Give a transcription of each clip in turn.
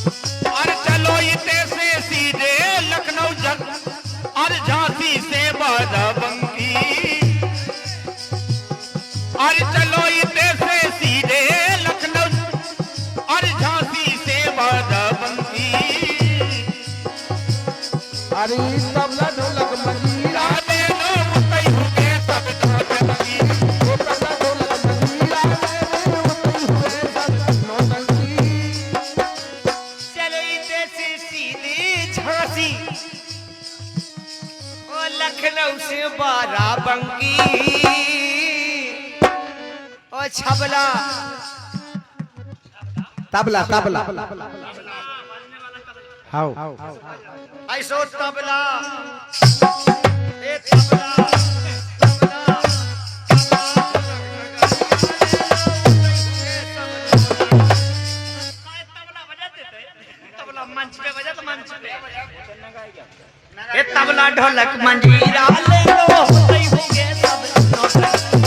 अरे चलो इतने से सीधे लखनऊ और झांसी से बाराबंकी। अरे चलो इतने से सीधे लखनऊ और झांसी से बाराबंकी। अरे तबला ढोलक मंजीरा दे दो मुतई हुए सब नौटंकी। वो तबला ढोलक मंजीरा हुए सब नौटंकी। चलो इधर से सीधे झांसी और लखनऊ से बाराबंकी और छबला तबला तबला हाउ ऐसो तबला ए तबला तबला तबला मंच पे बजा तो मंच पे ए तबला ढोलक मंजीरा ले लो सही हो गए सब नौटंकी।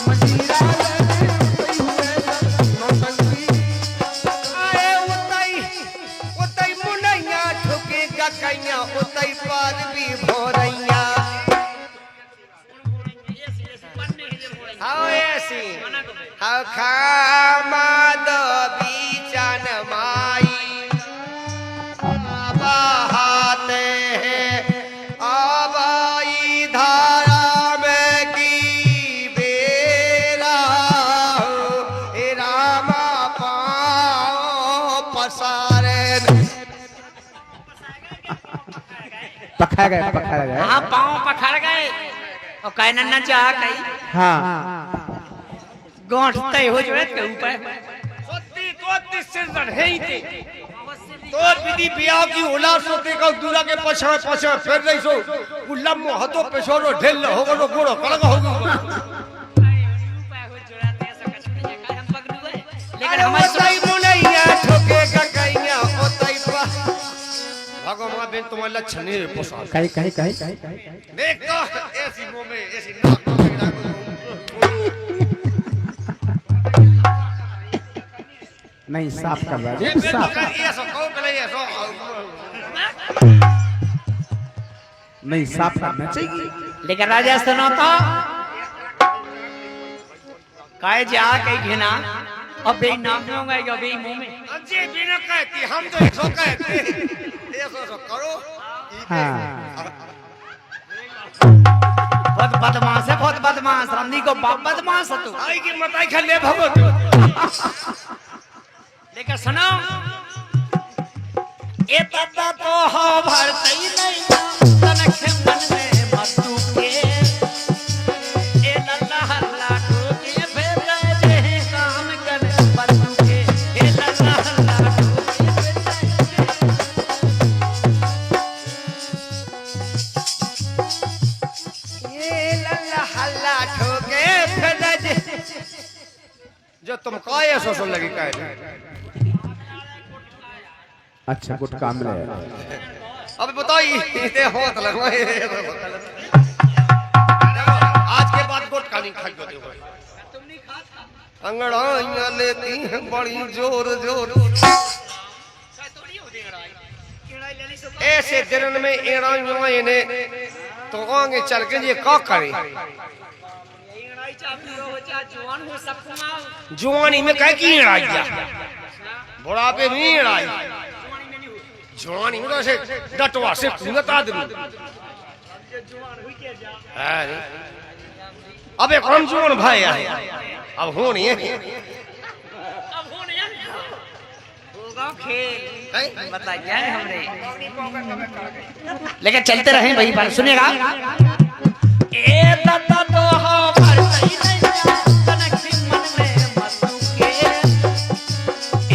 मंजीरा हुए सब नौटंकी। आए उतई मुनैया ठुके गकैया उतई पाद भी भोरैया। हाउ ऐसी हाउ खामा दो बीचन माई बहाते हैं आबाई धारा में की बेरा हो ए रामा पाओ पसारे। पखा गए हाँ पाँव पखड़ गए और कहना न चाह कहीं हाँ गांठ तय हो जाए के ऊपर सोती तो सिर बढ़े ही थे तो विधि बियाह की होला सोते का दूरा के पछड़ पछड़ फिर रही सो उल्लम मो हतो पेशोरो ढेल हो गो गोड़ो कलग हो गो। लेकिन हमारे सही मुनैया ठोके गकैया ओतई पा भगवान बेन तुम्हारे लक्षण नहीं पोसा कहीं देख तो ऐसी मुंह में ऐसी नाक में नहीं साफ कर रहा ये है तो साफ कर ये सो कौन करे ये सो नहीं साफ करना चाहिए। लेकिन राजा सुनो तो काय जा के घिना अब भी नाम होगा जो भी मुंह में अजय बिना कहती हम तो 100 कहते 100 करो। हाँ बहुत बदमाश है बहुत बदमाश रंदी को बाप बदमाश है तू आई की मताई खा ले भगो तू। लेकिन सुनो ए तत्ता तो हो भरतई नहीं तनखे मन में मस्तू के ए लल्ला हल्ला ठोके फिर रहे काम कर बंदू के ए लल्ला हल्ला ठोके फिर ए लल्ला हल्ला ठोके फिर रहे जो तुम काहे सो लगी काहे। अच्छा गुड काम रहे अब बताइए इतने होत लगवा आज के बाद गोट का नहीं खाई दो अंगड़ाइयां लेती हैं बड़ी जोर जोर ऐसे दिन में एड़ाइयां ने तो आगे चल के ये का करे जुआनी में कह की एड़ाइया बुढ़ापे में एड़ाई जुआनी में तो ऐसे डटवा से पूंगता आदमी। अरे अबे कौन जुआन भाई अब हो नहीं है होगा खेल बताइए हमरे लेकिन चलते रहे भाई बात सुनेगा ए दादा तो हो भरतई नहीं तनखे मन में मस्तू के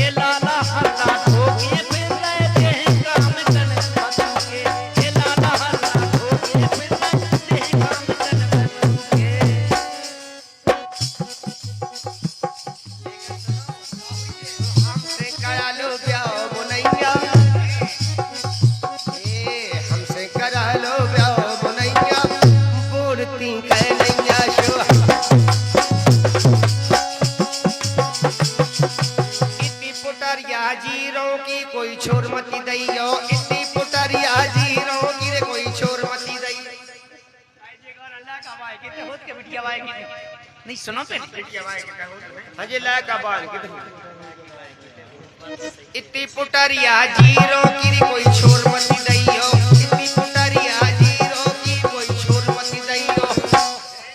ए लाला हल्ला ठोके फिर रहे काम कर मस्तू के ए लाला हल्ला ठोके फिर रहे काम कर मस्तू के। हमसे करा लो ब्याह मुनैया ए हमसे करा लो ब्याह मुनैया बोलती कहनैया शो इतनी पुटरिया पुटरिया जीरो की कोई छोर मती दैयो इतनी पुटरिया जीरो की रे कोई छोर मती दई नहीं सुनो पे हजे ला का बाल इतनी पुटरिया जीरो की रे कोई छोर मती दैयो इतनी पुटरिया जीरो की कोई छोर मती दैयो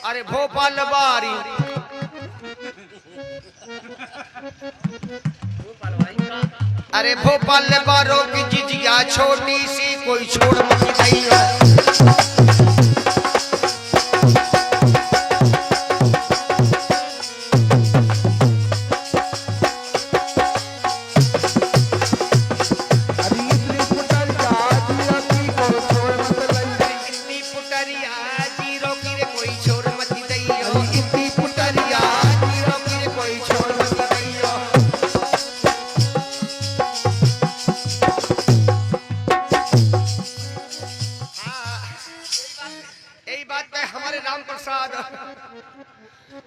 अरे भोपाल बारी अरे भोपाल बारों की जिजिया छोटी सी कोई छोड़ मत दैयो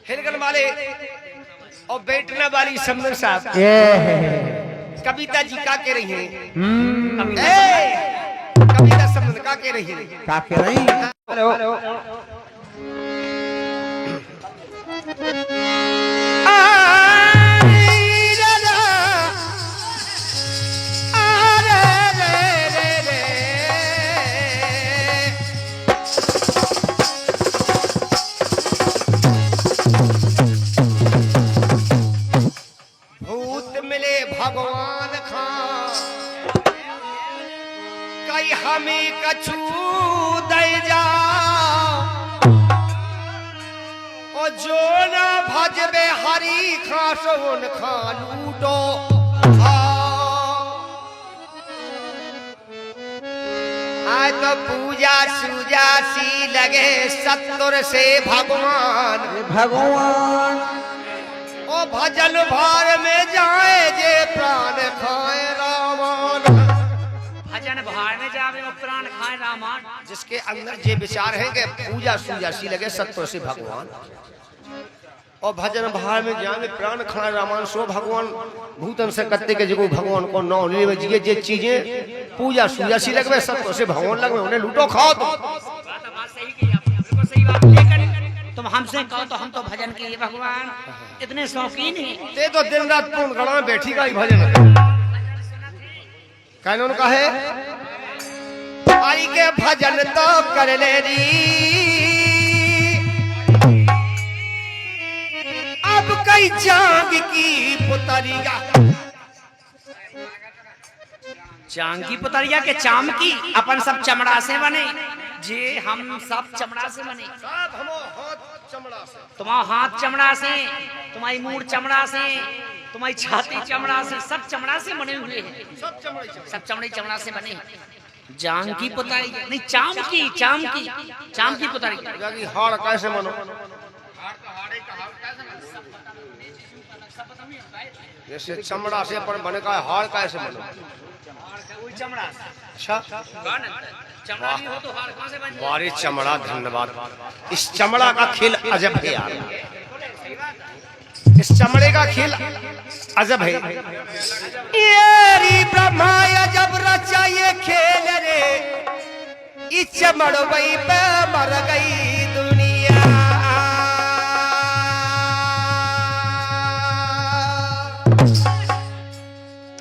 हिलगन वाले और बैठने वाली समर साहब कविता जी का कह रही हैं कविता समर का कह रही है का कह रही हेलो भगवान खां कई हमें कछू दे जा और जो न भजबे हरी खां सोन खां लूटो आज तो पूजा सूजा सी लगे सत्तर से भगवान ओ भजन भार में जाए जे प्राण खाए रामान भजन भार में जावे वो प्राण खाए रामान जिसके अंदर जे विचार है कि पूजा सूजा सी लगे सत्य से भगवान और भजन भार में जाए प्राण खाए रामान सो भगवान भूतन से कत्ते के जो भगवान को नौ ले जिए जे चीजें पूजा सूजा सी लगवे सत्य से भगवान लगवे उन्हें लूटो खाओ तो बात सही की आपने बिल्कुल सही बात लेकिन तुम हमसे कहो तो हम तो भजन के लिए भगवान इतने शौकीन हैं ते तो दिन रात पूर्ण गणा में बैठी का ही भजन कानून का है आई के भजन तो कर ले री अब कई जाग की पुतरिया चांग की पुतरिया के चाम की अपन सब चमड़ा से बने जे हम सब चमड़ा से बने सब हम हाथ चमड़ा से तुम्हारा हाथ चमड़ा से तुम्हारी मूड़ चमड़ा से तुम्हारी छाती चमड़ा से सब चमड़ा से बने हुए हैं सब चमड़े चमड़ा से बने जांग की पुतारी नहीं चाम की पुतारी जागी हाड़ कैसे मनो जैसे चमड़ा से पर बने का हाड़ कैसे मनो चमड़ा अच्छा चमड़ा नहीं हो तो हार कहां से बन जाए बारी चमड़ा धन्यवाद इस चमड़ा का खेल अजब है यार इस चमड़े का खेल अजब है ये ब्रह्मा अजब रचा ये खेल रे इस चमड़वई पे मर गई दुनिया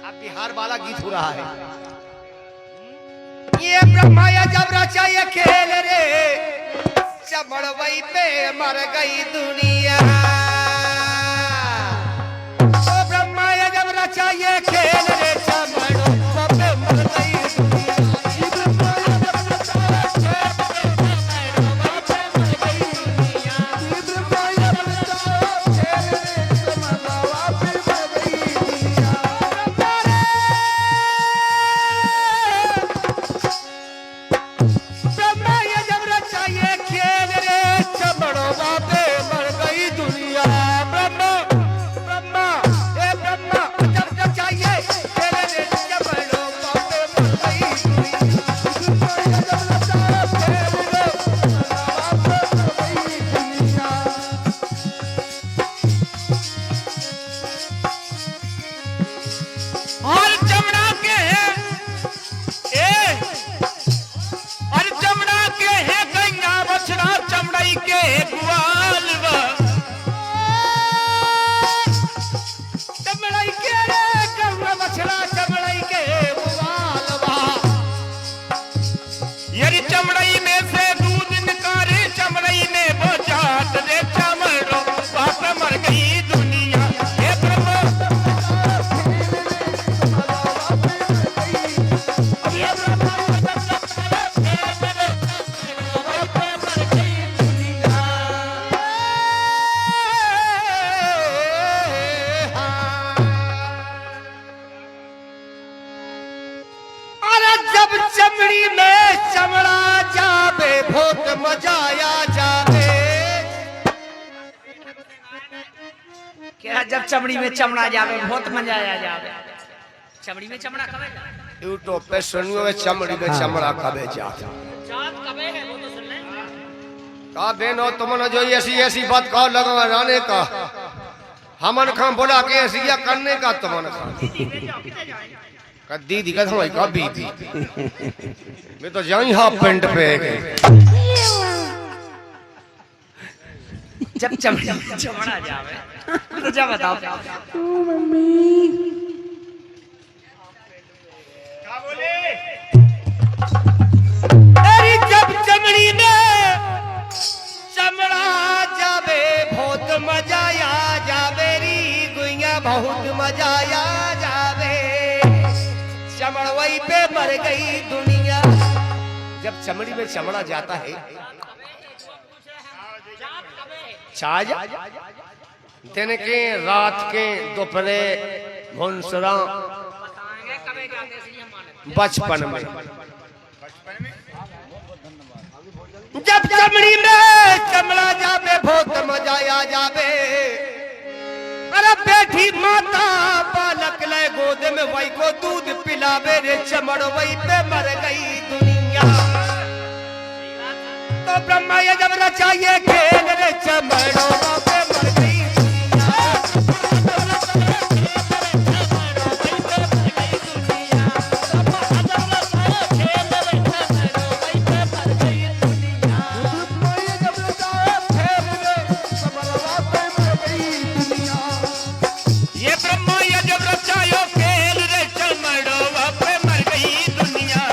अब बिहार वाला गीत हो रहा है ये ब्रह्मा जब रचा ये खेल रे चमड़वई पे मर गई दुनिया ओ ब्रह्मा जब रचा ये खेल रे चमड़वई पे मर गई दुनिया और चमड़ा के है और चमड़ा के है गैया बछड़ा चमड़ाई के ग्वाल बा चमड़ाई के गौरा बछड़ा चमड़ाई के ग्वाल बा यदि चमड़ाई में से दूध निकाले चमड़ाई में बचात रे चमड़ो बाप मर गई दुनिया हे प्रभु अरे जब चमड़ी में चमड़ा जावे बहुत मजा आ जावे क्या जब चमड़ी में चमड़ा जावे बहुत मजा आ जावे चमड़ी में चमड़ा कबे यूट्यूब पे सुनियो में चमड़ी में चमड़ा कबे जाता जात कबे है वो तो सुन ले का बेनो तुमने जो ऐसी ऐसी बात कहो लगा राने का हमन खां बोला के ऐसी या करने का तुमने खां का दीदी का हमारी का बीबी मैं तो जाई हाफ पेंट पे गए जब चमड़ी में चमड़ा जावे तो जब बताओ क्या बोले अरे जब चमड़ी में चमड़ा जावे बहुत मजा आ जावे री गुइया बहुत मजा आ जावे चमड़वई पे मर गई दुनिया जब चमड़ी में चमड़ा जाता है छाज दिन के रात के दोपहरे घुनसरा बचपन में जब चमड़ी में चमड़ा जावे बहुत मजा आ जावे अरे बैठी माता बालक ले गोद में वही को दूध पिलावे रे चमड़ वही पे मर गई दुनिया तो ब्रह्मा ये जब रचाइए खेल रे चमड़ों पे मर गई ये ब्रह्मा ये जब रचायो खेल रे चमड़ो पे मर गई दुनिया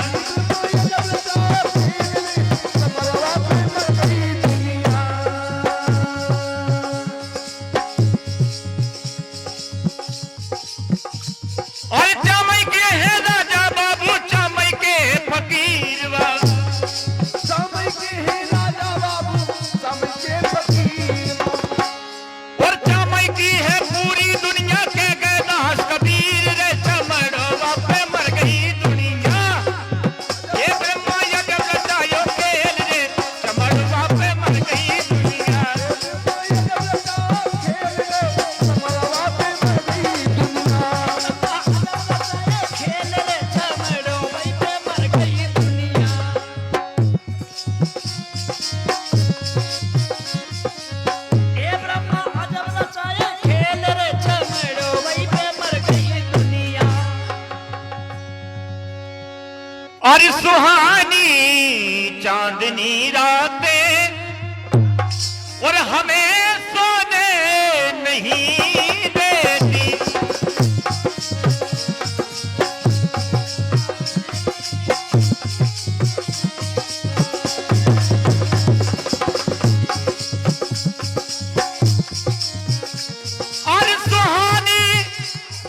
और चामई के है राजा बाबू चामई के फकीर बा और चामई की है पूरी दुनिया के गैदास कबीर रे चमड़ो पे मर गई दुनिया ये ब्रह्मा ये जब रचायो खेल रे चमड़ो पे मर गई दुनिया खेल रे चमड़ो वही पे मर गई दुनिया ए ब्रह्मा अजब रचाया खेल रे चमड़ो वही पे मर गई दुनिया और सुहानी चांदनी रातें और हमें सोने नहीं देती और सुहानी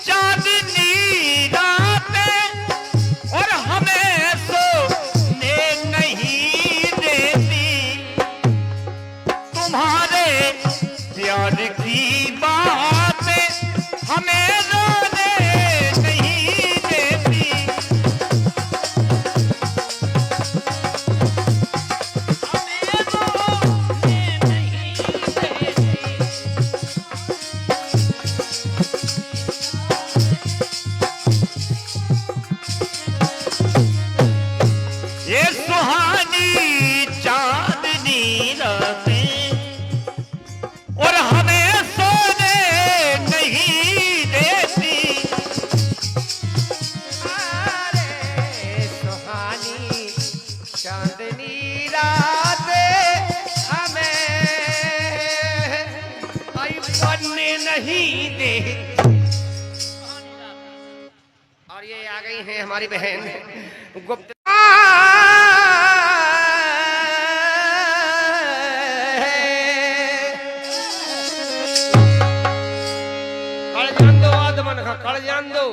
चांदनी रातें और हमें सोने नहीं देती तुम्हारे और ये आ गई है हमारी बहन गुप्त कड़ जान दो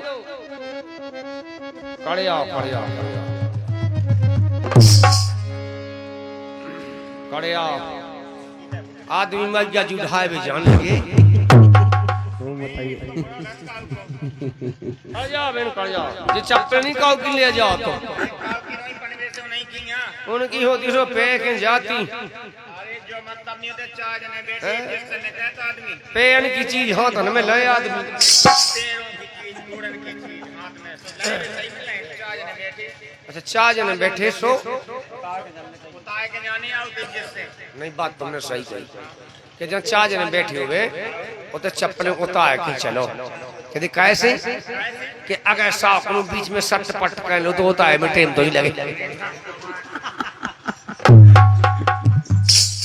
कड़े आओ आदमी मर गया जुढ़ाए भी जान लगे कड़ जाओ बहन कड़ जाओ जे चप्पल नहीं काउ की ले जाओ तो उनकी होती सो पे के जाती जो मतलब नहीं होते चार जने बैठे जिससे ने कहता आदमी पेन की चीज हाथ में ले आदमी पैरों की चीज मुड़न की चीज हाथ में सही मिले चार जने बैठे अच्छा 4 जने बैठे सो उताए के जाने आओ जिससे नहीं बात तुमने सही कही कि जहाँ 4 जने बैठे हुए वो तो चप्पल उतार के चलो यदि कैसे कि अगर साफ बीच में सट पट कर लो तो होता है में टाइम तो ही लगे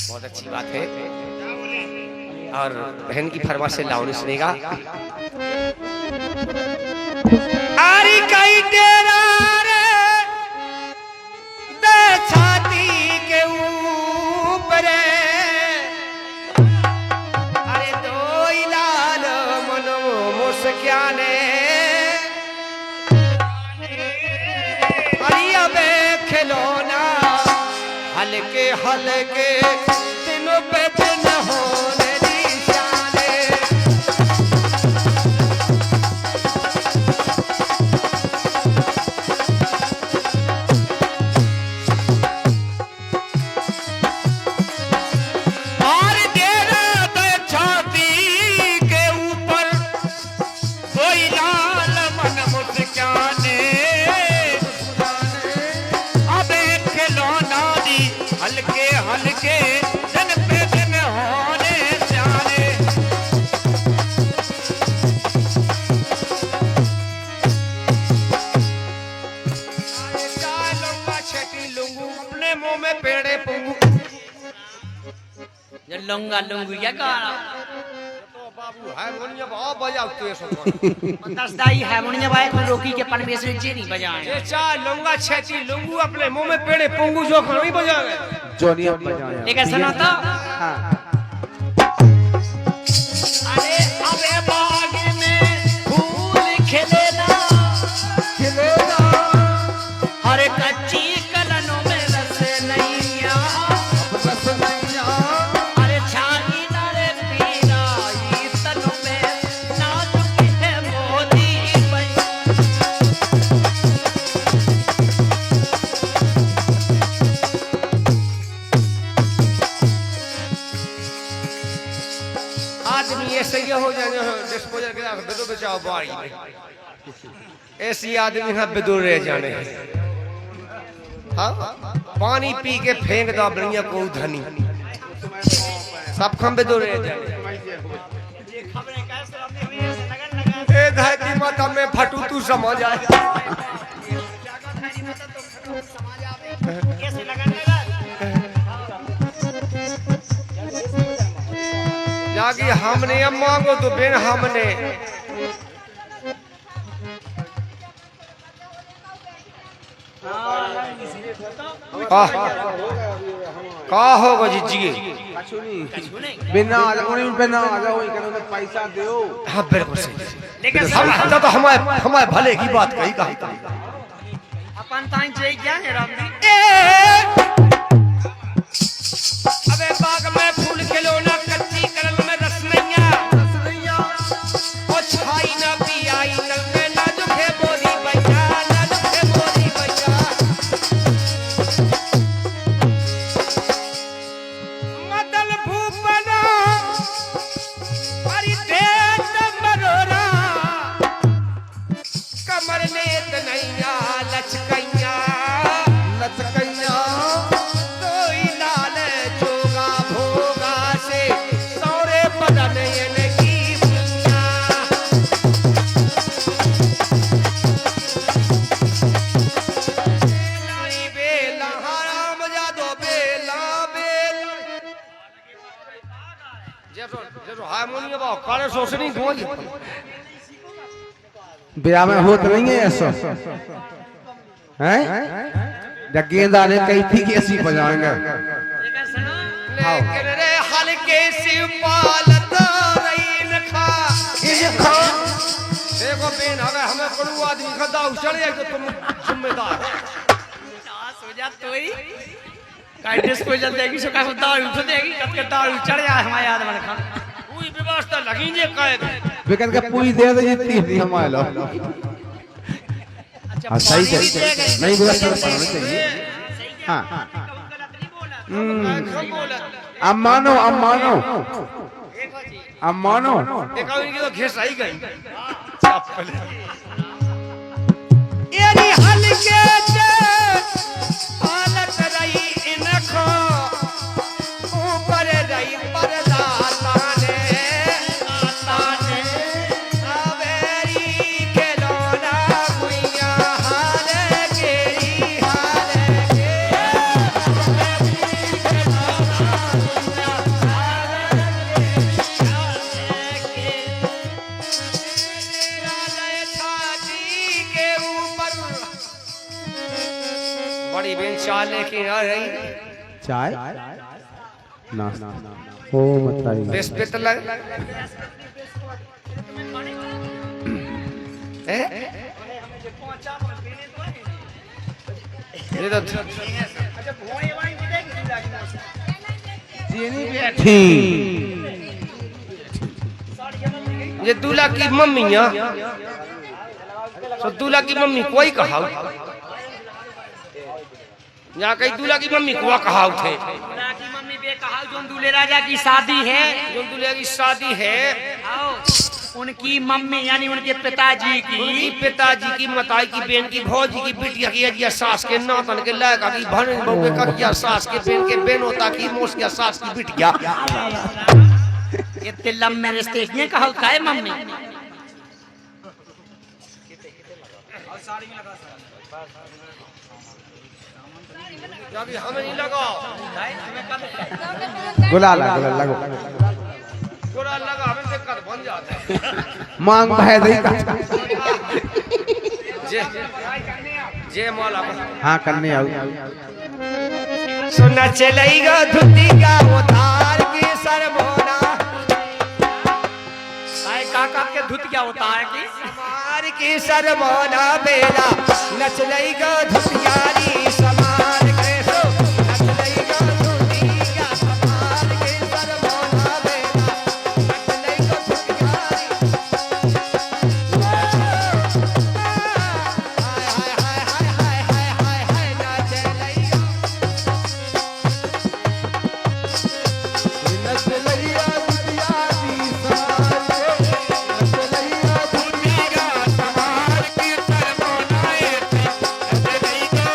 बहुत अच्छी बात है और बहन की फरमाइश से लाओ नहीं सुनेगा आरी कई तेरा रे दे छाती के ऊपर अरे दो लाल मनो मुस्काने अरे अब खिलौना हल्के हल्के दिनों पे दिन होने निशाने और तेरा दे छाती के ऊपर कोई लाल मन मुस्काने अब खिलौना दी हल्के हल्के दिन पे दिन होने जाने लूंगा छेटी लूंगू अपने मुंह में पेड़े पूंगू ये लंगा लंगू ये गाना तो बाबू हारमोनियम बहुत बजाते सब दसदाई हारमोनियम भाई को रोकी के परमेश्वर जी नहीं बजाए ये 4 लूंगा छेटी लूंगू अपने मुंह में पेड़े पूंगू जो नहीं बजावे जोनियम बजाया लेकिन सुनो तो हाँ अरे अबे बाग में फूल खिलेना हर कच्ची कलनों में रस नैया अरे छाई नारे पीना ई तन में नाजुक है मोदी बई आदमी ऐसे ये हो जाए डिस्पोजल के साथ बेदो बचाओ बाड़ी में ऐसी आदमी है बेदो रह जाने हाँ पानी पी के फेंक दो बढ़िया को धनी सब खम बेदो रह जाने ए धरती माता में फटू तू समझ आए जागी हमने अब मांगो तो बिन हमने का होगा जी बिना आ जाओ उन्हें बिना आ जाओ इन्होंने पैसा दो हाँ बिल्कुल सही लेकिन सब तो हमारे भले की बात कही अपन ताई जे क्या है रामजी अबे बाग में फूल खिलौना कच्ची कलम में रस नैया ओ छाई ना पियाई नल में नाजुक है बोरी भैया नाजुक है बोरी भैया मदल भूपना हरि देव मरोरा कमर नेत नैया लचकैया लचकैया कोई लाल जोगा भोगा से सौरे बदन की पुनिया लाई बेला हराम जादो बेला बेला जब हारमोनियम बाओ काले सोसनी धोई ब्याह में होत नहीं है ऐसा हैं जब गेंदा ने कही थी कि ऐसी बजाएंगे लेकिन रे हल्के सी पालत रहीन खा देखो बेन अगर हमें कोई आदमी खदा उछल जाए तो तुम जिम्मेदार हो हो जा तोई काय डिस्पोजल देगी सो का दाल उठ देगी कब के दाल चढ़ जाए हमारे याद में खा कोई व्यवस्था लगी जे काहे विकट का पूरी दे दे जितनी थी हमारे लो हाँ सही है नहीं व्यवस्था करना चाहिए हाँ हम बोला अब मानो एक आदमी तो घेस आई गई एरी हल्के से पालत रही इनको ऊपर रही पर्दा ताने अवेरी के लोना गुइया हाले केरी हाले के छाती के ऊपर बड़ी बेन चाल लेके आ रही चाय ना ओ बताइए बेस पे तो लग ये तो ये दूल्हा की मम्मी तो दूल्हा की मम्मी कोई कहा यहाँ कहीं दूल्हा की मम्मी को कहा थे की मम्मी बे कहा जो दूल्हे राजा की शादी है जो दूल्हे की शादी है आओ उनकी मम्मी यानी उनके पिताजी उनकी की पिताजी की मताई की बहन की भौजी की बिटिया की अजिया सास के नातन के लड़का की भन बहू के ककिया सास के बहन के बेनोता की मोसिया सास की बिटिया इतने लंबे रिश्ते इसने कहा है मम्मी अभी हमें नहीं लगा गुलाल लगो थोड़ा लगा हमें दिक्कत बन जाता है मांग बह दई का जे जे माला हाँ करने आओ सुन चलेगा धुती का उतार की सरबोना आए काका के धुत क्या होता है कि समार की सरबोना बेला नच लेगा धुतियारी समार के सो नच लेगा धुती का समार के सरबोना बेला नच लेगा धुतियारी हाय नच लेगा नच लइया दुतियारी समारे नच लइया धुती का समार की सरबोना नच लेगा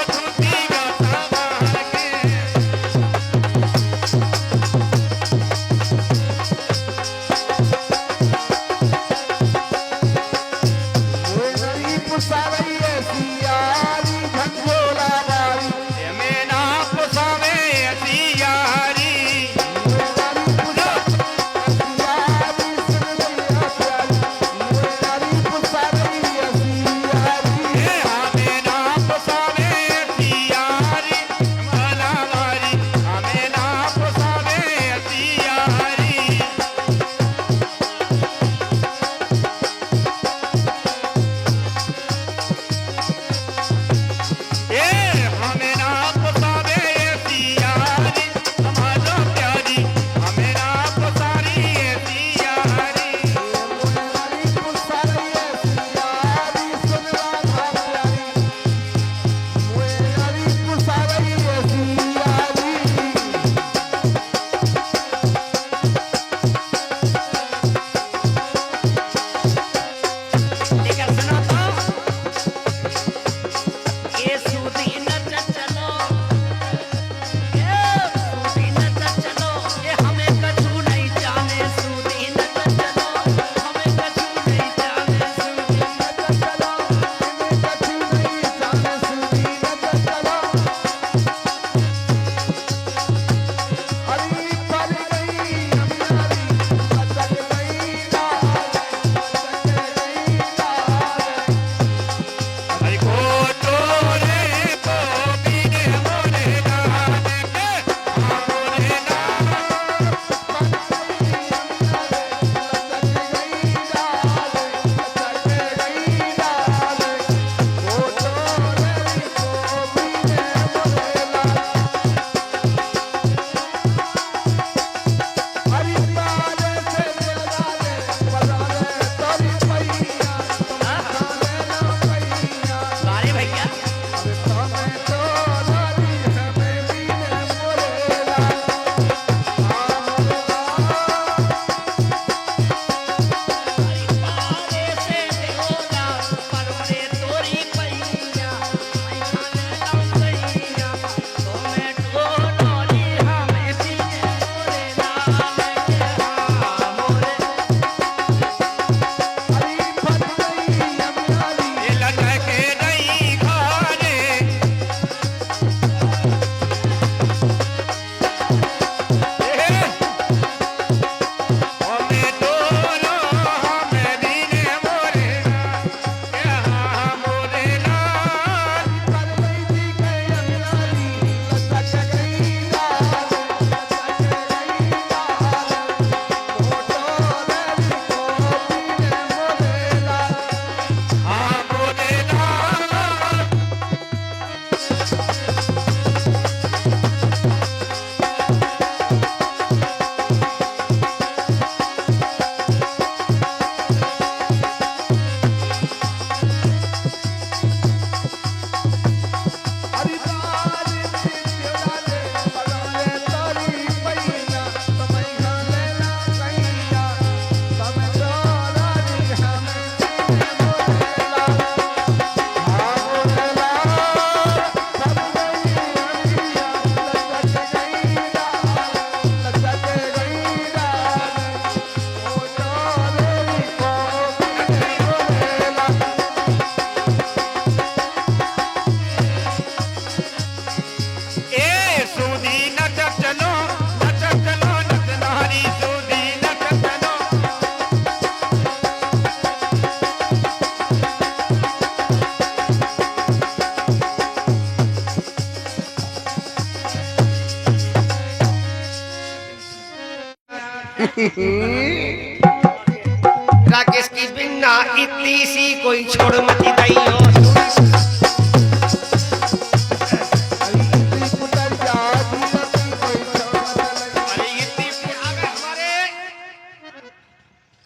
राकेश की बिन्ना इतनी सी कोई छोड़ मत दइयो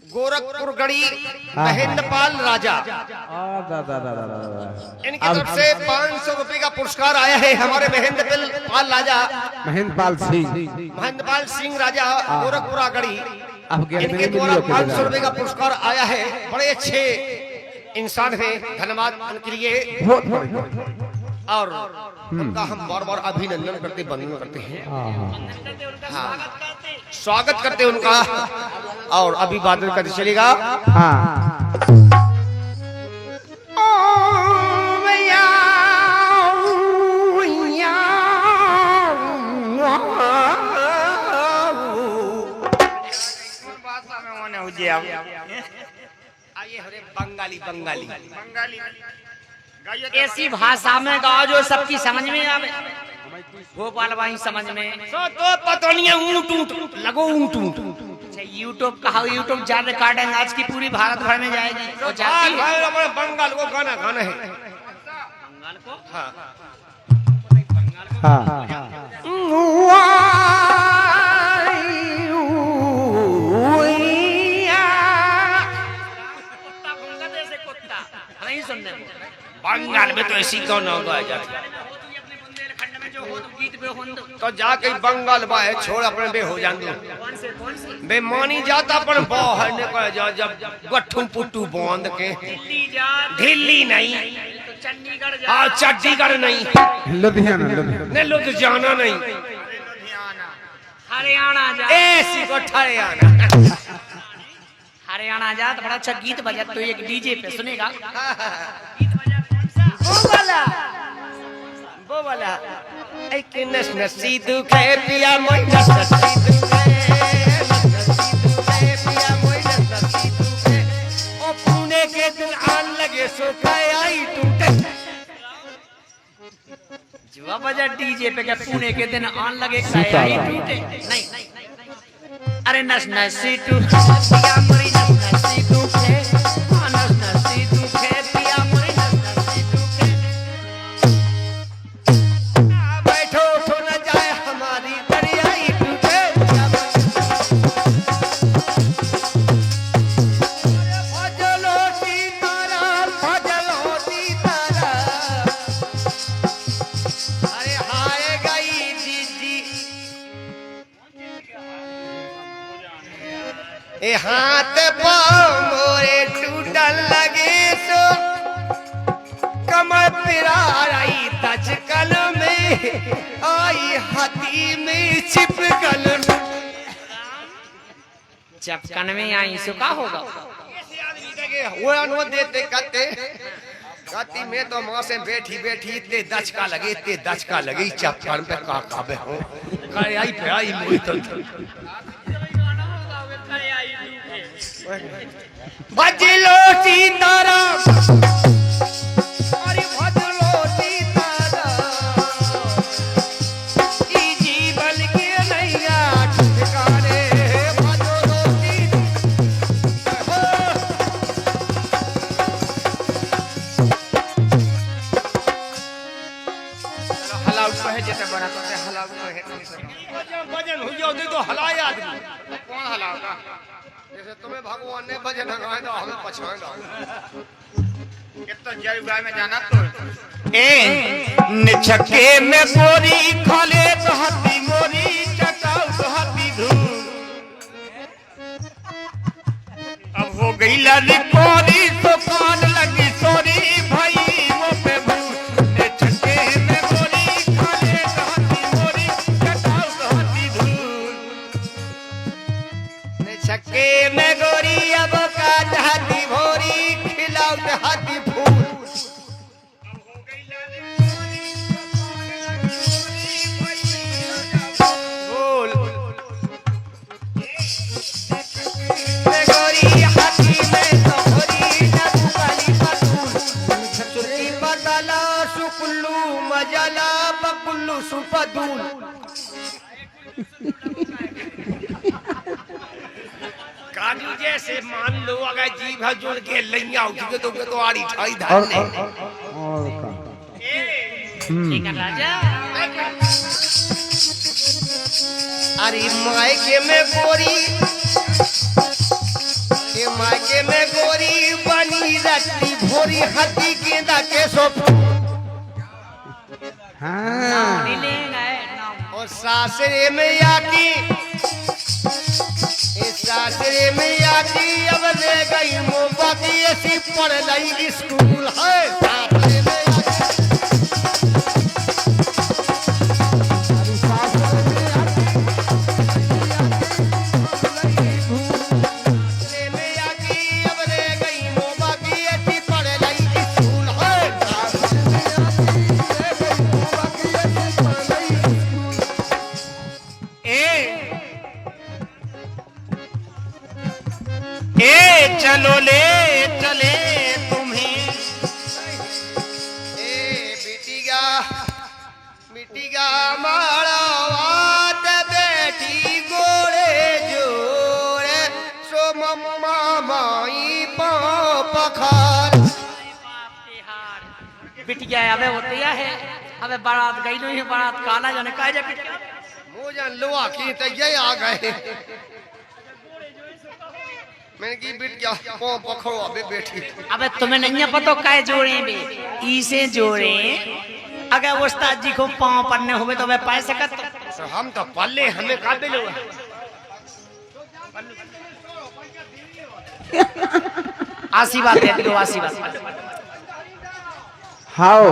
गोरखपुर गढ़ी महेंद्रपाल राजा इनकी तरफ से 500 रुपए का पुरस्कार आया है हमारे महेंद्रपाल राजा महेंद्रपाल सिंह राजा गोरखपुरा गढ़ी इनके द्वारा 500 रुपए का पुरस्कार आया है। बड़े अच्छे इंसान हैं, धन्यवाद उनके लिए और उनका हम बार बार अभिनंदन करते वंदन करते हैं। हाँ, स्वागत करते हैं उनका और अभिवादन करते चलेगा। आइए हरे बंगाली बंगाली बंगाली ऐसी भाषा में गाओ जो सबकी समझ में आवे। भोपाल वाही समझ में तो पता नहीं है ऊंट ऊंट लगो ऊंट ऊंट। अच्छा यूट्यूब कहा यूट्यूब जा रिकॉर्डिंग आज की पूरी भारत भर में जाएगी। तो जाती है हमारे बंगाल को गाना गाना है बंगाल को। हाँ नहीं सुनने बंगाल में तो ऐसी कौन गाया जाता तो जाके बंगाल बाहे छोड़ अपने बे हो जान दो बे मानी जाता पर बाहर निकल जा जब गट्ठू पुट्टू बांध के दिल्ली नहीं चंडीगढ़ हाँ चंडीगढ़ नहीं लुधियाना नहीं हरियाणा जा ऐसी को हरियाणा हरियाणा जा तो बड़ा अच्छा गीत बजा तो एक डीजे पे सुनेगा। वो वाला एक नस नसी दुखे पिया मोई नस नसी दुखे पिया मोई नस नसी दुखे ओ पुणे के दिन आन लगे सुखाए आई टूटे जुआ बजा डीजे पे क्या पुणे के दिन आन लगे खाए टूटे नहीं अरे नस नसी टू पिया मोई नस नसी दुखे नस नसी दुखे पिया मोई नस नसी दुखे बैठो उठो न जाए हमारी दरियाई टूटे भजलो सीतारा अरे हाय गई दीदी ए हाथ पाँव मोरे टूटल लगे सो कमर पिराई तचकल में आई हाथी में चिपकल चपकन में आई सो का होगा वो अनुमति देते कहते कहती मैं तो माँ से बैठी बैठी इतने दचका लगी चपकन पे का काबे हो आई पे आई मोई तो भजलो सीताराम अरे भजलो सीताराम ई जीवन के नैया ठिकाने भजलो हलाउ तो है जैसे बना तो हलाउ तो है भजन हो जाओ तो हलाए आदमी कौन हलाओगा जैसे तुम्हें भगवान ने भजन गाए तो हमें पछाएगा कितना जय गाय में जाना तो ए निछके में गोरी खाले तो हाथी मोरी चटाऊ तो हाथी धूल अब हो गई लड़ी कोरी तो कान लगी सोरी भाई वो पे भूल निछके में गोरी खाले तो हाथी मोरी चटाऊ तो हाथी धूल छक्के में गोरी अब का हाथी भोरी खिलाओ हाथी फूल बोल गोरी हाथी में तो भोरी नकुली पतूल छुट्टी बदला सुकुल्लू मजला बकुल्लू सुपदूल राजू जैसे मान लो अगर जीभ है जोड़ के लैया उठी तो आड़ी ठाई और धान ले और का ठीक है राजा अरे मायके में गोरी के मायके में गोरी बनी रखती भोरी हाथी गेंदा के सोप हाँ नहीं लेंगे नाम और सासरे में आकी इस सासरे में आकी अब ले गई मोमबत्ती ऐसी पढ़ ली स्कूल है सासरे में चलो ले चले तुम्हें मिटिगा माड़ावात बेटी गोड़े जोड़े सो मम्मा माई पाँव पखार बिटिया अबे होती है अबे बारात गई नहीं बारात काला जाने कह जा बिटिया मोजन लोहा की तो ये आ गए मैंने की बिट क्या पाँव पकड़ो अबे बेटी अबे तुम्हें नहीं है पता काय जोड़े बे इसे जोड़े अगर उस्ताद जी को पाँव पड़ने हुए तो वे पाए सकत तो हम तो पल्ले हमें काबिल हुआ आशीर्वाद दे दो आशीर्वाद हाउ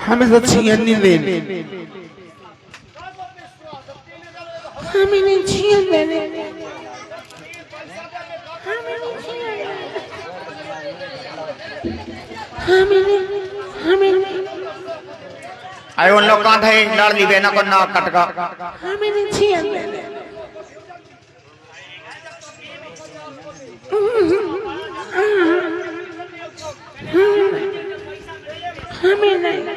हमें तो छीन नहीं ले हमें नहीं छीन लेने अरे उन लोग कहाँ थे लड़ ली बेना को ना कटका हमें नहीं छीन लेने हमें नहीं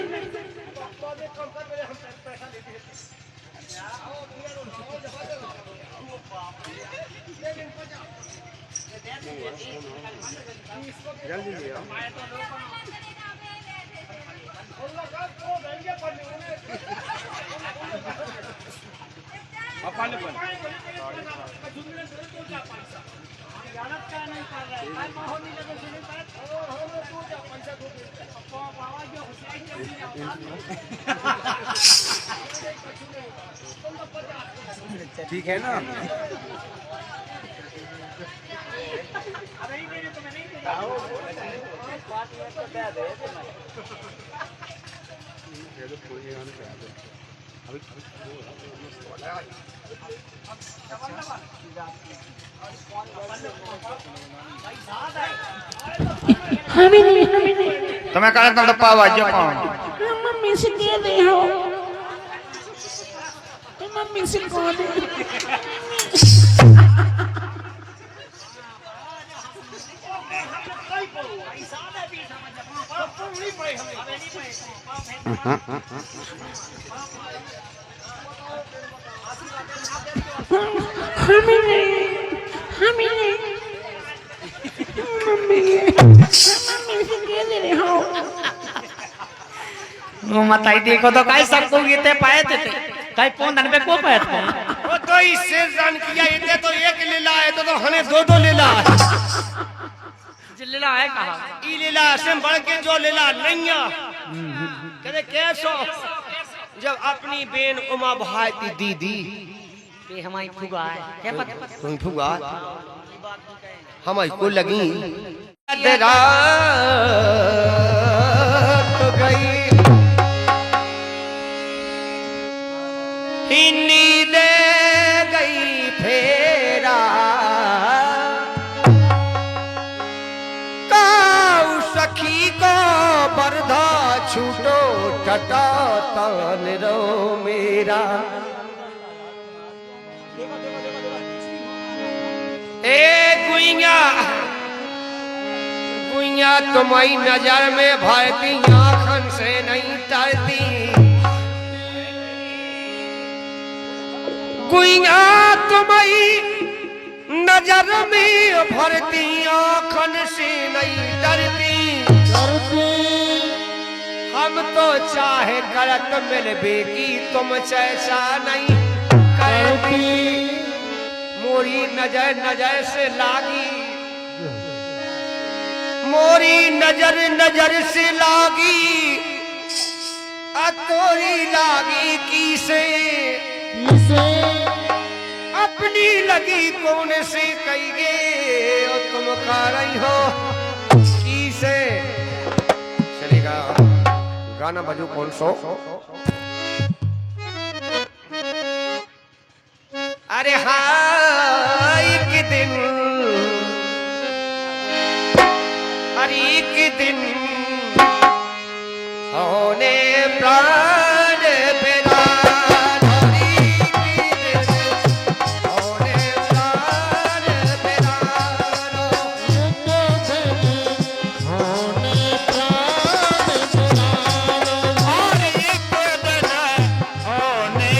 ठीक है ना हमें नहीं तुम्हें कहा था तो पावा जो पावा मम्मी से दे दे हो मम्मी से कह दे हमें नहीं मम्मी से दे दे हो वो मताई देखो तो काय सबको ये ते पाए थे काय पोंदन पे को पाए थे वो तो इससे जान किया इतने तो एक लीला है तो हमें दो लीला है जिल्ला है कहा ई लीला से बढ़ के जो लीला नहीं है कहते कैसो जब अपनी बेन उमा भाई की दीदी ये हमारी फुगा है क्या पता तुम फुगा हमारी को लगी रात गई नींद गई फेरा काऊ सखी को बरधा छूटो टटा तान रो मेरा ए गुइया गुइया तुम्हारी नजर में भरती आँखन से नहीं टलती कुइया तुम्हारी नजर में भरती आँखन से नहीं डरती। हम तो चाहे करत मिलबे की तुम चैसा नहीं करती। मोरी नजर नजर से लागी, मोरी नजर नजर से लागी, तोरी लागी की से अपनी लगी कौन से कही गे और तुम खा रही हो की से। चलेगा गाना बजो कौन सो। अरे हाँ एक दिन, अरे एक दिन होने प्राण बेरा, होने प्राण बेरा, होने प्राण बेरा, और एक दिन होने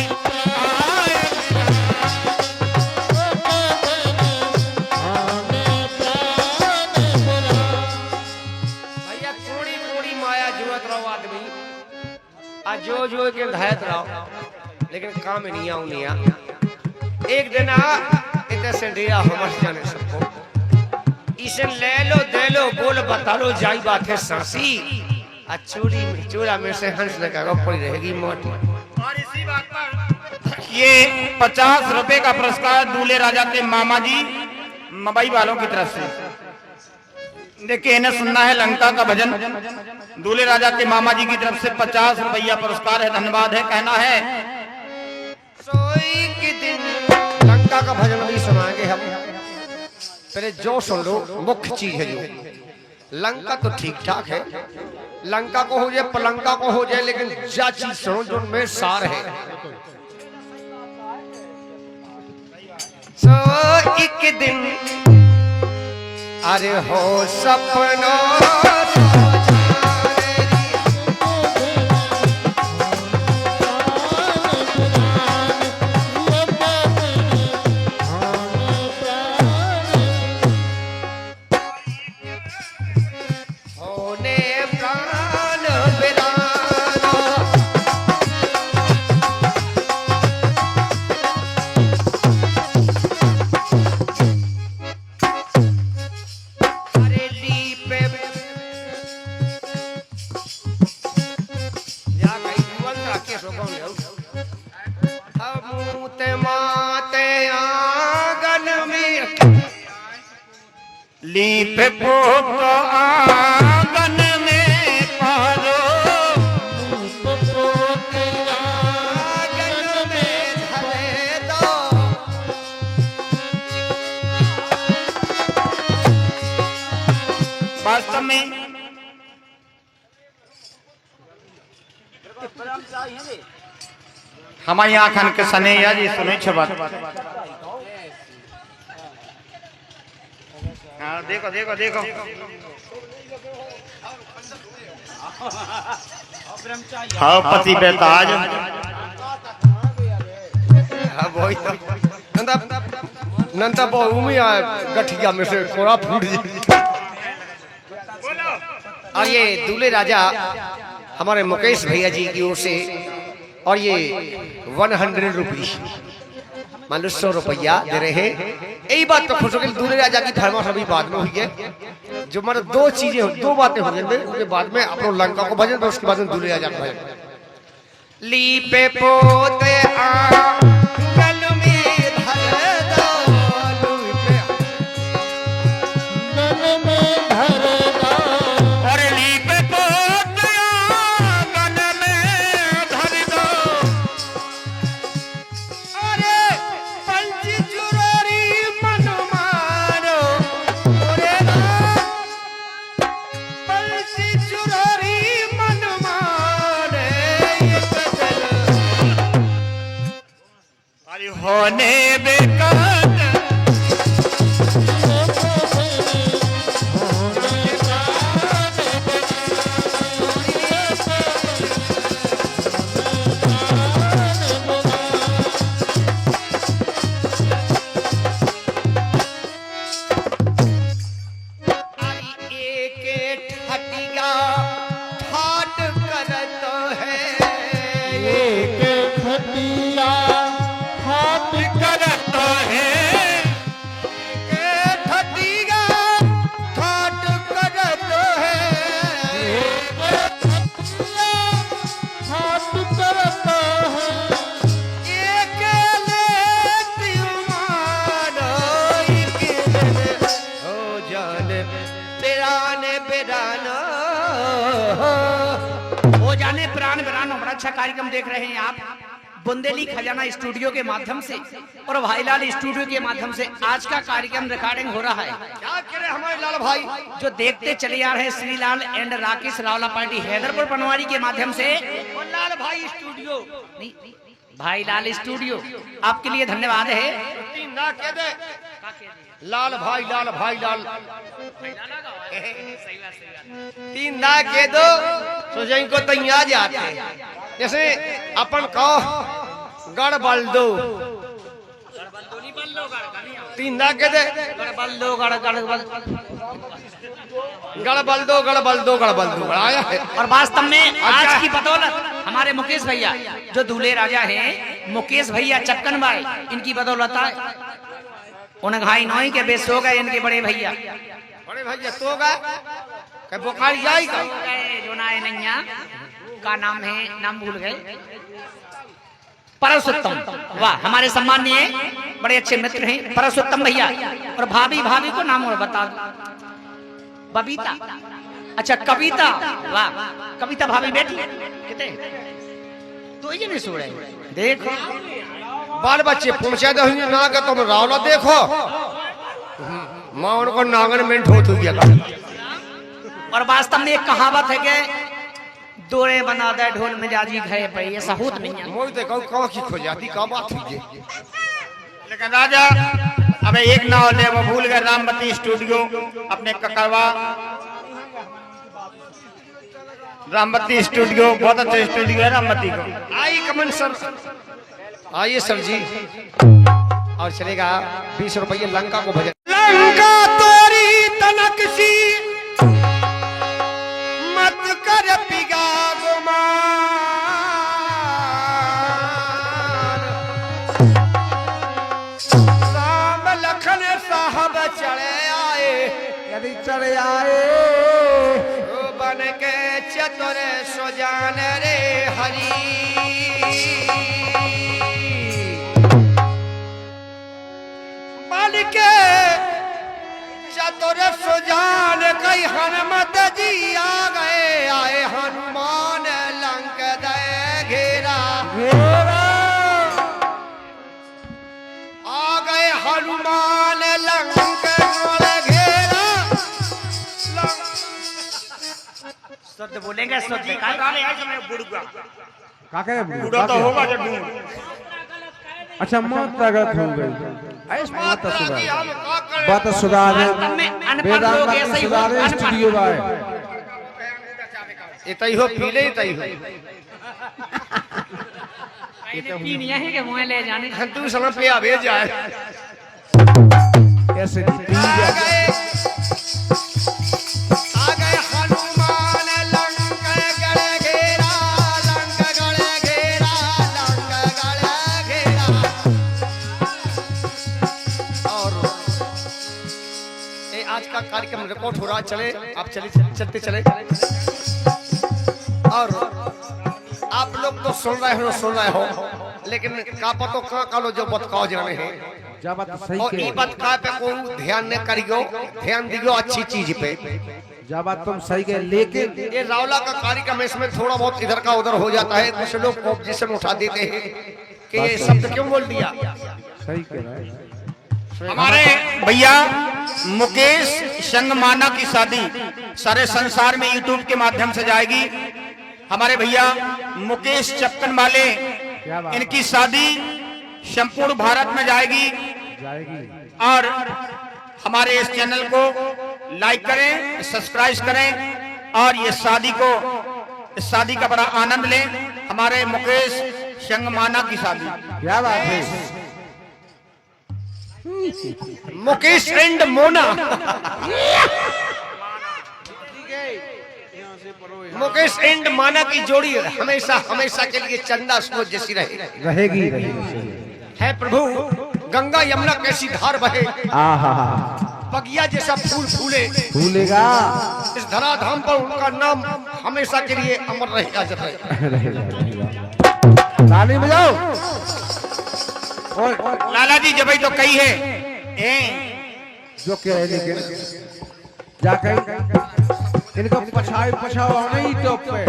आए भैया थोड़ी थोड़ी माया जुड़त रहो आदमी आ जो जो के धायत रहो लेकिन काम में नहीं आऊं नहीं। एक दिन आ इतने से दिया हमर जाने सबको इसे ले लो दे लो बोल बता लो जाई बात है सांसी। आ चूड़ी में चूड़ा में से हंस ने कहा पड़ी रहेगी मोटी। और इसी बात पर ये 50 रुपए का पुरस्कार दूल्हे राजा के मामा जी मबई वालों की तरफ से। देखिए इन्हें सुनना है लंका का भजन। दूल्हे राजा के मामा जी की तरफ से 50 रुपया पुरस्कार है। धन्यवाद है। कहना है सोई के दिन लंका का भजन भी सुनाएंगे हम। पहले जो सुन लो मुख्य चीज है जो लंका तो ठीक ठाक है, लंका को हो जाए पलंका को हो जाए, लेकिन क्या चीज सुनो जो में सार है। सो एक दिन अरे हो सपनों लीप पोत आंगन में पारो, आंगन में धरे दो। वास्तव में हमारे यहाँ खन के सने या जी सुने छबात। हाँ देखो देखो देखो हाँ पति बेताज। हाँ वही तो नंदा बहु में गठिया में से कोड़ा फूट जाए। और ये दूल्हे राजा हमारे मुकेश भैया जी की ओर से, और ये 100 रुपीज मान लो 100 रुपया दे रहे हैं। यही बात तो खुश हो गई। दूल्हे राजा की फरमाइश अभी बाद में हुई है। जो मतलब दो चीजें दो बातें हो जाएंगे उसके बाद में आप लोग लंका को भजन तो उसके बाद में दूल्हे राजा को भजन। लीपे पोते आंगन में धरे दो, लीपे आंगन में धरे दो, और लीप पोत आंगन में धर दो। अरे पंच चुरारी मन मारो, अरे पंच चुरारी मन मारे अरे होने बेकार बेरानो। वो जाने प्राण बेरानो, बड़ा अच्छा कार्यक्रम देख रहे हैं आप बुंदेली खजाना स्टूडियो के माध्यम से और भाईलाल स्टूडियो के माध्यम से आज का कार्यक्रम रिकॉर्डिंग हो रहा है। क्या करे हमारे लाल भाई, जो देखते चले आ रहे हैं श्रीलाल एंड राकेश रावला पार्टी हैदरपुर पनवारी के माध्यम से। और लाल भाई स्टूडियो नहीं, भाईलाल स्टूडियो आपके लिए धन्यवाद है। तीन ना कह दे, लाल भाई लाल भाई लाल तीन ना कह दो सोचे को तैयार जाते हैं। जैसे अपन कहो गड़ बल दो, तीन ना कह दे गड़ बल दो गड़ गड़ बल गड़ बल दो गड़ बल दो गड़ बल दो आया है। और वास्तव में आज की बदौलत हमारे मुकेश भैया जो दूल्हे राजा हैं, मुकेश भैया चक्कन भाई, इनकी बदौलत उन घाई नोई के बेस हो गए इनके बड़े भैया। बड़े भैया तो गए कहीं बुखार जाएगा जो ना है नैया का नाम है, नाम भूल गए, परसोत्तम। वाह, हमारे सम्मानीय बड़े अच्छे मित्र हैं परसोत्तम भैया। और भाभी, भाभी को नाम और बता दो, बबीता, अच्छा कविता। वाह, कविता भाभी बेटी कितने तो ये नहीं सो रहे। देखो बाल बच्चे पहुंचा दो ना का तुम रावला देखो माँ उनको नांगन में ठोत हो गया। और वास्तव में एक कहावत है कि दोरे बना दे ढोल मिजाजी घे पे, ये सहूत नहीं है। मोई देखो कहाँ की खो जाती का बात हुई है। लेकिन राजा अबे एक ना होले वो भूल गए राममती स्टूडियो अपने ककरवा राममती स्टूडियो बहुत अच्छा स्टूडियो है राममती को। आई कमन सर, आइए सर जी। और चलेगा 20 रुपये लंका को भजन। लंका तोरी तनक सी मत कर पिगा गुमान, राम लखन साहब चढ़े आए, यदि चढ़ आए बन के चतुर सुजान रे हरी। बन के चतुर सुजान कई हनुमत जी आ गए, आए हनुमान लंक दे घेरा, आ गए हनुमान लंक घेरा। शुद्ध बोलेंगे, शुद्ध काके बूढ़ा तो होगा जब अच्छा मौत तगत हो गई। ऐस मौत सुधार बात सुधार वास्तव में अनपढ़ लोग ऐसे ही हो, सुधार अनपढ़। स्टूडियो बाय इतई हो पीले इतई हो पीन यही के मुँह ले जाने। तू सलाम पे आवे जाए। कैसे आ गए हनुमान लंक गढ़ घेरा, लंक गढ़ घेरा, लंक गढ़ घेरा। और ये आज का कार्यक्रम रिकॉर्ड हो रहा, चले आप चले चलते चले। और आप लोग तो सुन रहे हो लेकिन का पतो का लो जो बतकाओ जाने हैं। जब बात सही और ये के बात का पे कोई ध्यान न करियो, ध्यान दियो अच्छी चीज पे। जब बात तुम सही के लेकिन ये रावला का कार्यक्रम है, इसमें थोड़ा बहुत इधर का उधर हो जाता है। कुछ लोग ऑब्जेक्शन उठा देते हैं कि ये शब्द क्यों बोल दिया। सही के रहे हमारे भैया मुकेश संगमाना की शादी सारे संसार में यूट्यूब के माध्यम से जाएगी। हमारे भैया मुकेश चक्कन वाले, क्या बात इनकी शादी संपूर्ण भारत में जाएगी। जाएगी। और हमारे इस चैनल को लाइक करें, सब्सक्राइब करें और ये शादी को, इस शादी का बड़ा आनंद लें। हमारे मुकेश संगमाना की शादी। क्या बात है। मुकेश एंड मोना, मुकेश एंड माना की जोड़ी हमेशा हमेशा के लिए चंदा सूरज जैसी रहेगी रहेगी। है प्रभु। गंगा यमुना कैसी धार बहे, आहा बगिया जैसा फूल फूले, भूलेगा इस धराधाम पर उनका नाम हमेशा के लिए अमर रहेगा। जब ताली बजाओ। लाला जी जब तो कही है जो कह लेकिन जा कहीं इनको पछाई पछाओ नहीं तो पे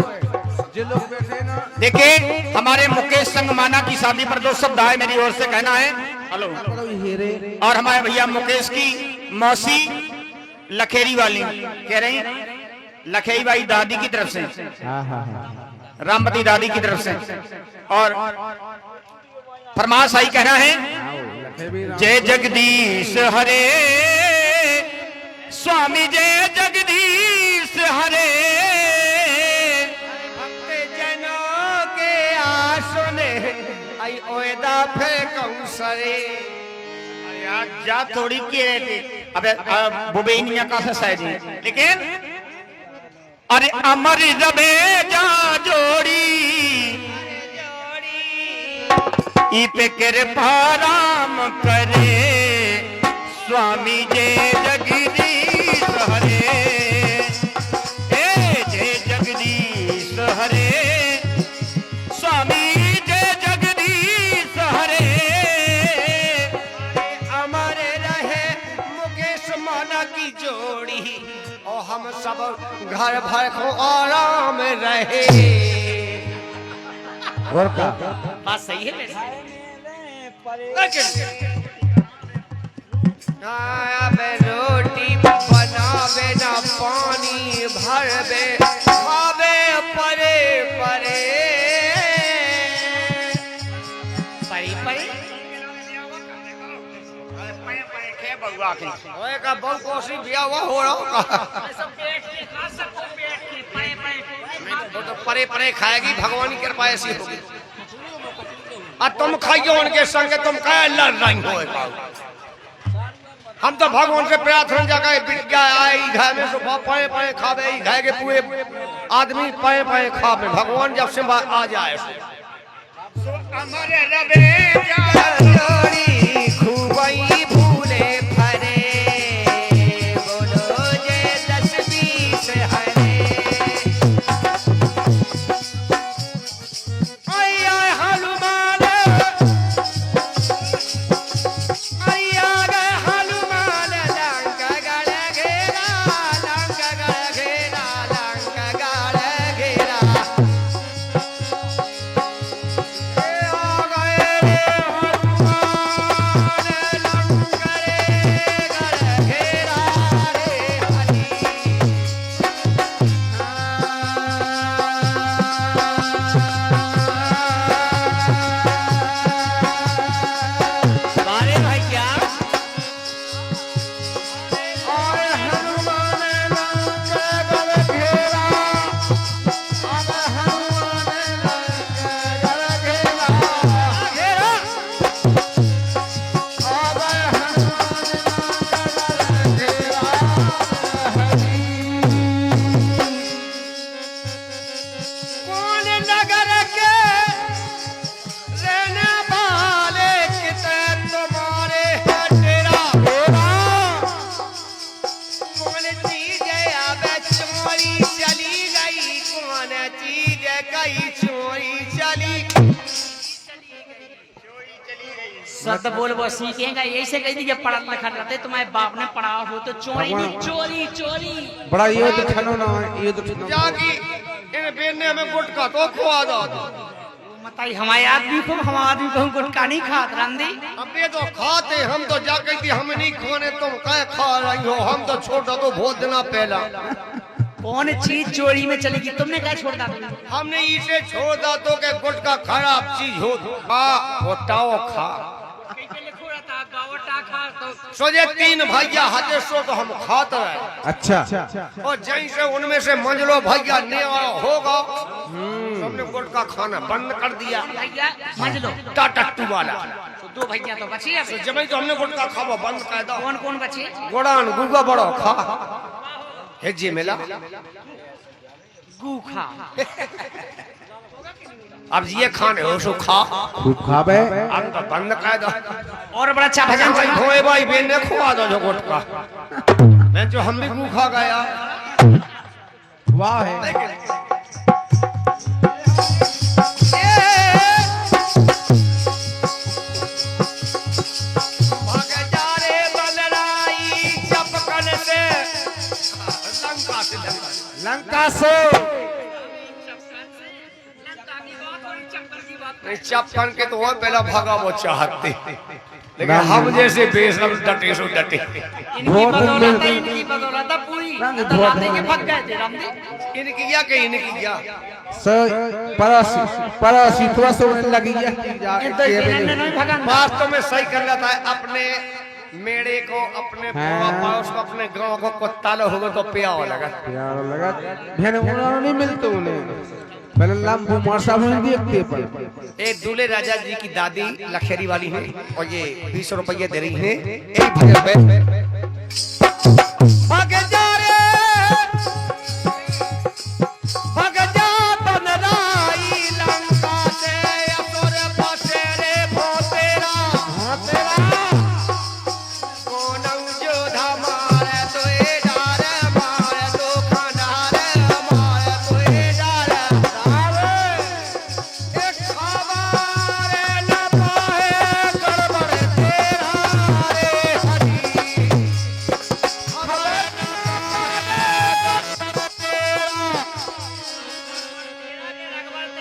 जो लोग बैठे ना। देखिए हमारे मुकेश संगमाना की शादी पर 2 शब्द आए मेरी ओर से कहना है। हेलो। और हमारे भैया मुकेश की मौसी लखेरी वाली कह रही लखेरी बाई दादी की तरफ से, रामवती दादी की तरफ से। और फरमाश आई कहना है जय जगदीश हरे स्वामी जय जगदीश हरे भक्त जनों के आसने आई ओएदा फे कौसरे। यार जा थोड़ी के रहते अबे बुबेनिया का शायद लेकिन अरे अमर रबे जा जोड़ी ई पे कृपा राम करे स्वामी जय जगदीश हरे जय जगदीश हरे स्वामी जय जगदीश हरे अमर रहे मुकेश माना की जोड़ी और हम सब घर भर को आराम रहे। और का बात सही है मेरी। बे रोटी बनावे ना पानी भरबे खावे परे परे परी परी ओए का बहु कोसी बिया हुआ हो रहा होगा। वो तो परे परे खाएगी भगवान की कृपा ऐसी होगी। और तुम खाइयो उनके संग तुम क्या लड़ रही हो। हम तो भगवान से प्रार्थना जगह बिटिया आई घर में तो परे परे खावे घर के पूरे आदमी परे परे खावे भगवान जब से आ जाए हमारे रबे जोड़ी खूबई भूले फरे बोलो जय 10-20 हरे आया हनुमान आया गे हनुमान लंका गड़ घेरा लंका गड़ घेरा लंका गड़ घेरा सत बोल वो सीखेगा यही से कही थी कि पढ़ा लिखा रहते तुम्हारे बाप ने पढ़ा हो तो चोरी नहीं चोरी चोरी बड़ा ये तो छनो ना ये तो छनो जागी इन बेने में गुटका तो खुआ दो बताई हमारे आदमी को गुटका नहीं खात रंदी अब ये तो खाते हम तो जाके कि हम नहीं खाने तुम क्या खा रही हो हम तो छोटा तो बहुत दिना पहला कौन चीज चोरी में चलेगी तुमने क्या छोड़ दिया हमने इसे छोड़ दा तो के गुटका खराब चीज हो गोटाओ खा सोचे 3 भैया हजे सो तो हम खाते रहे अच्छा और जैसे उनमें से मंजलो भैया ने होगा हमने गुटका खाना बंद कर दिया भैया समझ लो टाटू वाला तो 2 भैया तो बचे अब जब तो हमने गुटका खावा बंद कर दो कौन कौन बचे गोड़ान गुगा बड़ो खा हेजी मेला गू खा अब ये खाने हो सो खा खूब खाबे अब तो बंद कर दो और बड़ा अच्छा भजन भाई धोए भाई बेन ने खुआ दो जो गुटका मैं जो हम भी गू खा गया वाह है भाग जा रे बलराई चपकन से लंका से लंका से नहीं चपकन के तो वो पहला भागा वो चाहते, लेकिन हम जैसे बेशरम डटे सो डटे। इनकी बदौलत पूरी दादी के भाग गए थे रामदेव। इनकी क्या कही इनकी क्या परासी थोड़ा सा उड़ने लगी है नहीं भगन वास्तव में सही कर लेता है। अपने मेड़े को अपने पड़ोस को अपने गांव को कुत्ता लो होगा तो प्याव लगा प्यार लगा भेने उन्होंने नहीं मिलते उन्हें पहले लंबू मासा में देखते पर एक दूल्हे राजा जी की दादी लखेरी वाली है और ये 20 रुपये दे रही है एक भजन पे। भग जा रे भग जा बनराई लंका से असुर बसे रे भोतेरा कोनौ जोधा मारे तोए डारे मारे तो खंडारे मारे तोए डारे एक खबारे न पाए गड़बड़ तेरा रे हरी खबर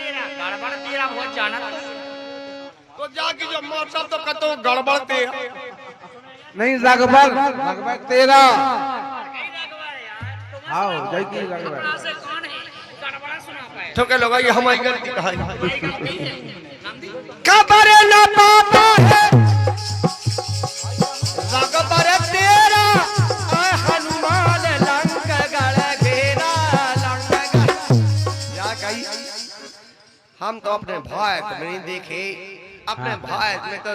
न गड़बड़ तेरा बहुत जाना तो जाके जो मौसम तो कतो गड़बड़ते नहीं रगबर तेरा आओ जय की रगबर से कौन है गड़बड़ा सुना पाए तो क्या लोग ये हमारी गलती कहा खबर न पाता है रगबर तेरा आय हनुमान लंक गड़ घेरा लंक गड़ क्या कही हम तो अपने भाई को नहीं देखे अपने भाई में तो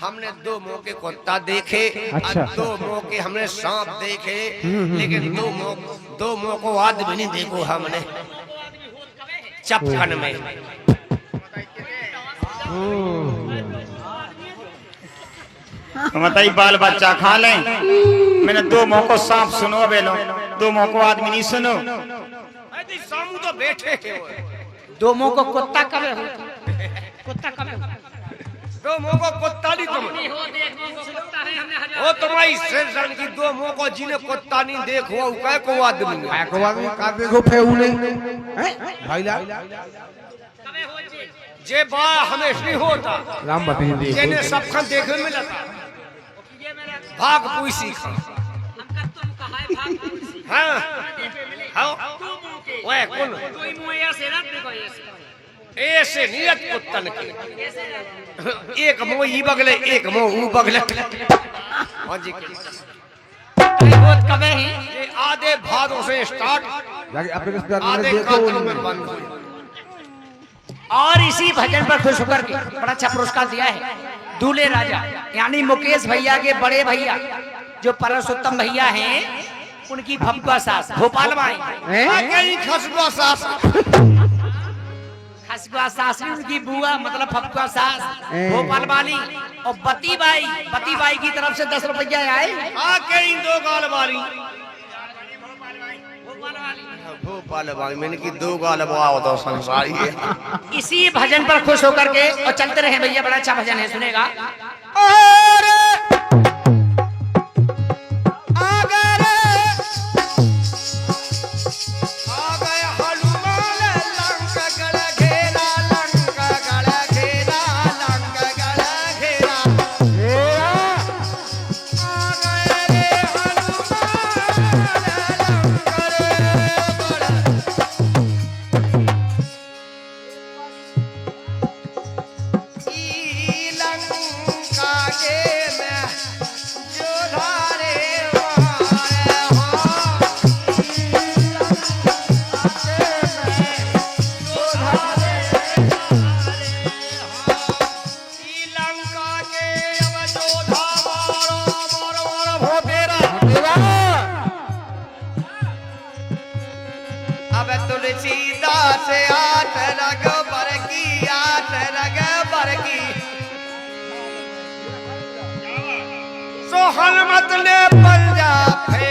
हमने 2 मौके कुत्ता देखे अच्छा। और 2 मौके हमने सांप देखे लेकिन 2 मौकों आदमी नहीं देखो हमने चपकन में। बताइए बाल बच्चा खा लें मैंने 2 मौकों सांप सुनो बेलो 2 मौकों आदमी नहीं सुनो सामू तो बैठे थे 2 मुंह को कुत्ता कबे हो कुत्ता कबे हो 2 मौकों कुत्ता नहीं तुम हो देख कुत्ता है हमने हजार वो तुम्हारी सेंसन की 2 मौकों जिन्हें कुत्ता नहीं देखो वो कह को आदमी है। को आदमी का देखो फेऊ नहीं हैं भाई लाल कबे हो जी जे बा हमेशा नहीं होता राम बती दे जेने सब खन देखे में मिलता ये मेरा भाग कोई सीखा हमका तुम कहा है भाग हाँ हाँ तू मुंह के ओए कौन कोई मुंह ऐसे ना देखो ऐसे ऐसे नियत कुत्तन के ऐसे ना एक मुंह ई बगले एक मुंह ऊ बगले हाँ जी बहुत कबे हैं ये आधे भादों से स्टार्ट जाके अपने रिश्तेदार ने आधे देखो कातलों में बंद हुए। और इसी भजन पर खुश होकर के बड़ा अच्छा पुरस्कार दिया है दूल्हे राजा यानी मुकेश भैया के बड़े भैया जो परसोत्तम भैया हैं उनकी भपका सास भोपाल में आई कहीं खसबा सास खसबा सास ने उनकी बुआ मतलब फपका सास भोपाल वाली और बती बाई की तरफ से 10 रुपया आए आ कहीं 2 गाल वाली भोपाल वाली भोपाल वाली मैंने की 2 गाल वाओ तो संसारी है। इसी भजन पर खुश होकर के और चलते रहे भैया बड़ा अच्छा भजन है सुनेगा और अगर आ गए हनुमान लंक गड़ घेरा लंक गड़ घेरा लंक गड़ घेरा आ गए रे हनुमान लंक गड़ ई लंका के में जोधारे मारे हो लंका के अब जोधा मारो भोतेरा अब तुलसीदास आठ रग बर की सोहलमत ने पंजा फे